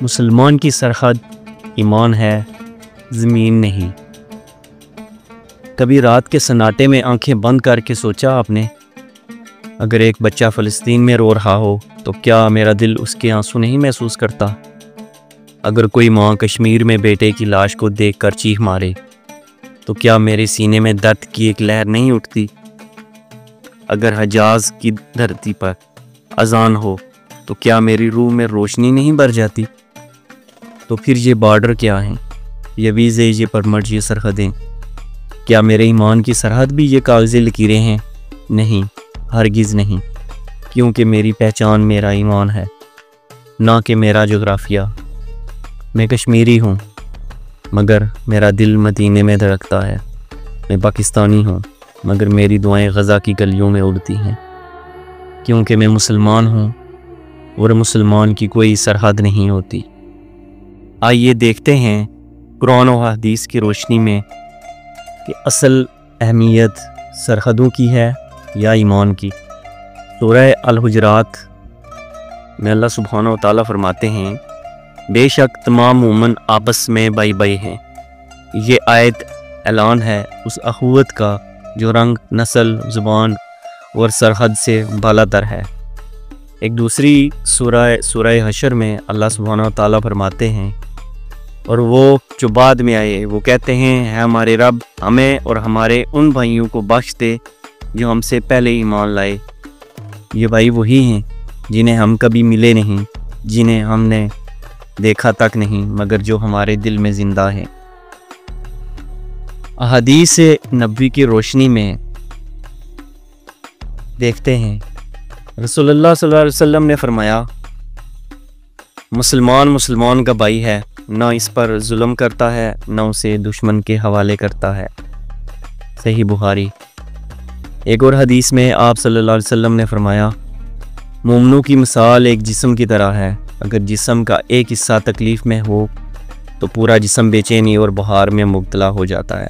مسلمان کی سرحد ایمان ہے، زمین نہیں۔ کبھی رات کے سناٹے میں آنکھیں بند کر کے سوچا آپ نے، اگر ایک بچہ فلسطین میں رو رہا ہو تو کیا میرا دل اس کے آنسو نہیں محسوس کرتا؟ اگر کوئی ماں کشمیر میں بیٹے کی لاش کو دیکھ کر چیخ مارے تو کیا میرے سینے میں درد کی ایک لہر نہیں اٹھتی؟ اگر حجاز کی دھرتی پر اذان ہو تو کیا میری روح میں روشنی نہیں بھر جاتی؟ تو پھر یہ بارڈر کیا ہیں، یہ ویزے، یہ پرمٹ، یہ سرحدیں، کیا میرے ایمان کی سرحد بھی یہ کاغذی لکیریں ہیں؟ نہیں، ہرگز نہیں، کیونکہ میری پہچان میرا ایمان ہے، نہ کہ میرا جغرافیہ۔ میں کشمیری ہوں مگر میرا دل مدینے میں دھڑکتا ہے۔ میں پاکستانی ہوں مگر میری دعائیں غزہ کی گلیوں میں اڑتی ہیں، کیونکہ میں مسلمان ہوں اور مسلمان کی کوئی سرحد نہیں ہوتی۔ آئیے دیکھتے ہیں قرآن و حدیث کی روشنی میں کہ اصل اہمیت سرحدوں کی ہے یا ایمان کی۔ سورہ الحجرات میں اللہ سبحانہ و تعالیٰ فرماتے ہیں، بے شک تمام مومن آپس میں بائی بائی ہیں۔ یہ آیت اعلان ہے اس اخوت کا جو رنگ، نسل، زبان اور سرحد سے بالا تر ہے۔ ایک دوسری سورہ حشر میں اللہ سبحانہ و تعالیٰ فرماتے ہیں، اور وہ جو بعد میں آئے وہ کہتے ہیں، اے ہمارے رب، ہمیں اور ہمارے ان بھائیوں کو بخش دے جو ہم سے پہلے ایمان لائے۔ یہ بھائی وہی ہیں جنہیں ہم کبھی ملے نہیں، جنہیں ہم نے دیکھا تک نہیں، مگر جو ہمارے دل میں زندہ ہیں۔ احادیث نبوی کی روشنی میں دیکھتے ہیں، رسول اللہ صلی اللہ علیہ وسلم نے فرمایا، مسلمان کا بھائی ہے، نہ اس پر ظلم کرتا ہے نہ اسے دشمن کے حوالے کرتا ہے۔ صحیح بخاری۔ ایک اور حدیث میں آپ صلی اللہ علیہ وسلم نے فرمایا، مومنوں کی مثال ایک جسم کی طرح ہے، اگر جسم کا ایک حصہ تکلیف میں ہو تو پورا جسم بے چینی اور بخار میں مبتلا ہو جاتا ہے۔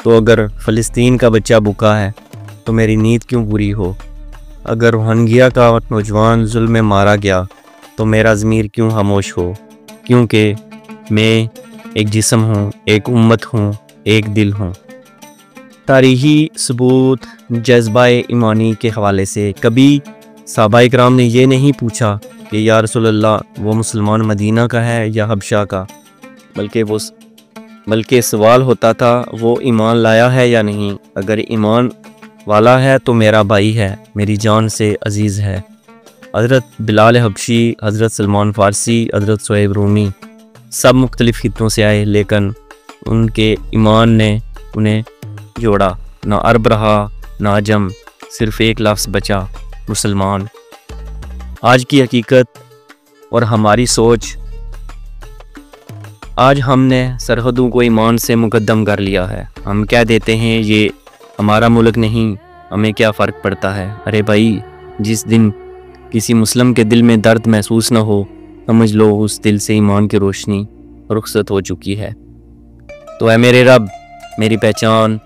تو اگر فلسطین کا بچہ بھوکا ہے تو میری نیند کیوں پوری ہو؟ اگر روہنگیا کا نوجوان ظلم میں مارا گیا تو میرا ضمیر کیوں خاموش ہو؟ کیونکہ میں ایک جسم ہوں، ایک امت ہوں، ایک دل ہوں۔ تاریخی ثبوت جذبہ ایمانی کے حوالے سے کبھی صحابہ کرام نے یہ نہیں پوچھا کہ یا رسول اللہ وہ مسلمان مدینہ کا ہے یا حبشہ کا، بلکہ سوال ہوتا تھا وہ ایمان لایا ہے یا نہیں؟ اگر ایمان والا ہے تو میرا بھائی ہے، میری جان سے عزیز ہے۔ حضرت بلال حبشی، حضرت سلمان فارسی، حضرت صہیب رومی سب مختلف خطوں سے آئے، لیکن ان کے ایمان نے انہیں جوڑا۔ نہ عرب رہا نہ عجم، صرف ایک لفظ بچا، مسلمان۔ آج کی حقیقت اور ہماری سوچ، آج ہم نے سرحدوں کو ایمان سے مقدم کر لیا ہے۔ ہم کہہ دیتے ہیں یہ ہمارا ملک نہیں، ہمیں کیا فرق پڑتا ہے؟ ارے بھائی، جس دن کسی مسلم کے دل میں درد محسوس نہ ہو، سمجھ لو اس دل سے ایمان کی روشنی رخصت ہو چکی ہے۔ تو اے میرے رب، میری پہچان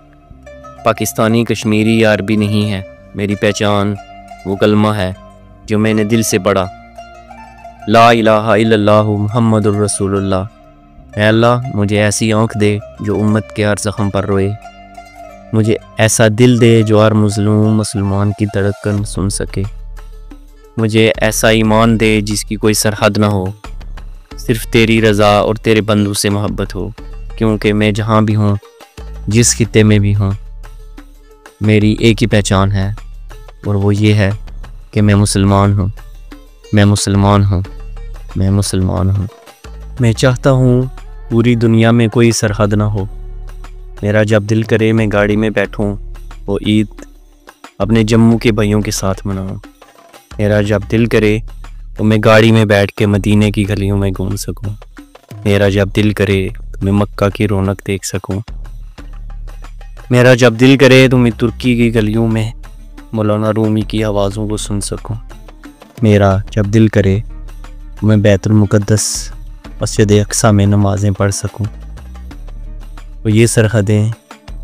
پاکستانی، کشمیری یا عربی نہیں ہے، میری پہچان وہ کلمہ ہے جو میں نے دل سے پڑھا، لا الہ الا اللہ محمد الرسول اللہ۔ اے اللہ، مجھے ایسی آنکھ دے جو امت کے ہر زخم پر روئے، مجھے ایسا دل دے جو ہر مظلوم مسلمان کی دھڑکن سن سکے، مجھے ایسا ایمان دے جس کی کوئی سرحد نہ ہو، صرف تیری رضا اور تیرے بندوں سے محبت ہو، کیونکہ میں جہاں بھی ہوں، جس خطے میں بھی ہوں، میری ایک ہی پہچان ہے، اور وہ یہ ہے کہ میں مسلمان ہوں، میں مسلمان ہوں، میں مسلمان ہوں۔ میں چاہتا ہوں پوری دنیا میں کوئی سرحد نہ ہو۔ میرا جب دل کرے میں گاڑی میں بیٹھوں، وہ عید اپنے جموں کے بھائیوں کے ساتھ مناؤں۔ میرا جب دل کرے تو میں گاڑی میں بیٹھ کے مدینے کی گلیوں میں گھوم سکوں۔ میرا جب دل کرے تو میں مکہ کی رونق دیکھ سکوں۔ میرا جب دل کرے تو میں ترکی کی گلیوں میں مولانا رومی کی آوازوں کو سن سکوں۔ میرا جب دل کرے تو میں بیت المقدس مسجد اقصی میں نمازیں پڑھ سکوں۔ تو یہ سرحدیں،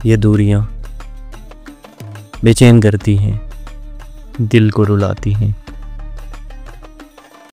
یہ دوریاں بے چین کرتی ہیں، دل کو رلاتی ہیں۔